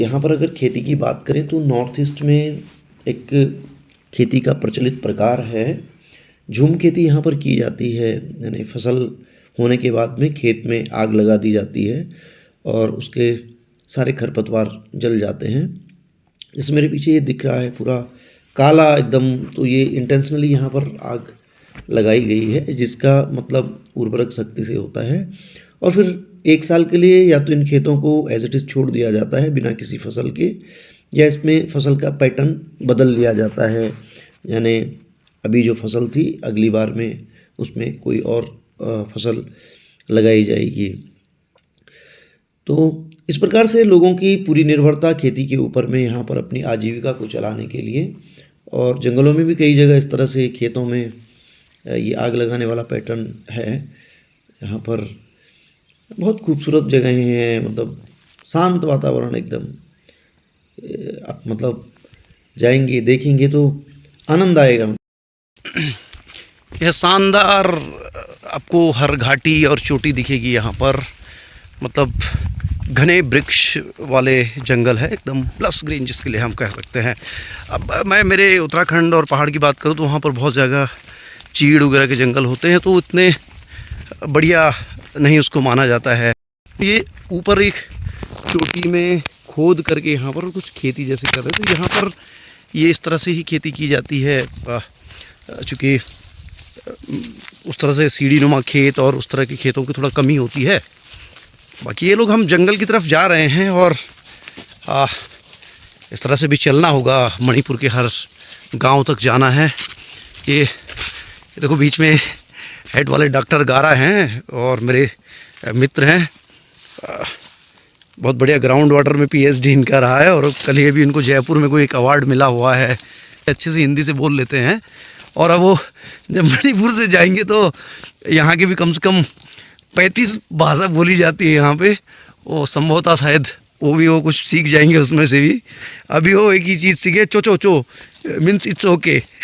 यहाँ पर अगर खेती की बात करें तो नॉर्थ ईस्ट में एक खेती का प्रचलित प्रकार है, झूम खेती यहाँ पर की जाती है। यानी फसल होने के बाद में खेत में आग लगा दी जाती है और उसके सारे खरपतवार जल जाते हैं। जैसे मेरे पीछे ये दिख रहा है पूरा काला एकदम, तो ये इंटेंशनली यहाँ पर आग लगाई गई है, जिसका मतलब उर्वरक शक्ति से होता है। और फिर 1 साल के लिए या तो इन खेतों को एज इट इज़ छोड़ दिया जाता है बिना किसी फसल के, या इसमें फसल का पैटर्न बदल लिया जाता है। यानी अभी जो फसल थी अगली बार में उसमें कोई और फसल लगाई जाएगी। तो इस प्रकार से लोगों की पूरी निर्भरता खेती के ऊपर में यहाँ पर अपनी आजीविका को चलाने के लिए। और जंगलों में भी कई जगह इस तरह से खेतों में ये आग लगाने वाला पैटर्न है। यहाँ पर बहुत खूबसूरत जगहें हैं, मतलब शांत वातावरण एकदम। आप मतलब जाएंगे देखेंगे तो आनंद आएगा। यह शानदार आपको हर घाटी और चोटी दिखेगी यहाँ पर। मतलब घने वृक्ष वाले जंगल है, एकदम प्लस ग्रीन जिसके लिए हम कह सकते हैं। अब मैं मेरे उत्तराखंड और पहाड़ की बात करूँ तो वहाँ पर बहुत जगह चीड़ वगैरह के जंगल होते हैं, तो इतने बढ़िया नहीं उसको माना जाता है। ये ऊपर एक चोटी में खोद करके यहाँ पर कुछ खेती जैसे कर रहे थे। तो यहाँ पर ये इस तरह से ही खेती की जाती है, चूँकि उस तरह से सीढ़ी नुमा खेत और उस तरह के खेतों की थोड़ा कमी होती है। बाकी ये लोग हम जंगल की तरफ जा रहे हैं और इस तरह से भी चलना होगा। मणिपुर के हर गांव तक जाना है। ये देखो बीच में हेड वाले डॉक्टर गारा हैं और मेरे मित्र हैं। बहुत बढ़िया ग्राउंड वाटर में पीएचडी इनका रहा है और कल ही भी इनको जयपुर में कोई एक अवार्ड मिला हुआ है। अच्छे से हिंदी से बोल लेते हैं। और अब वो जब मणिपुर से जाएंगे तो यहाँ के भी कम से कम 35 भाषा बोली जाती है यहाँ पे। वो संभवतः शायद वो कुछ सीख जाएंगे उसमें से भी। अभी वो एक ही चीज़ सीखे, चो चो चो मीन्स इट्स ओके।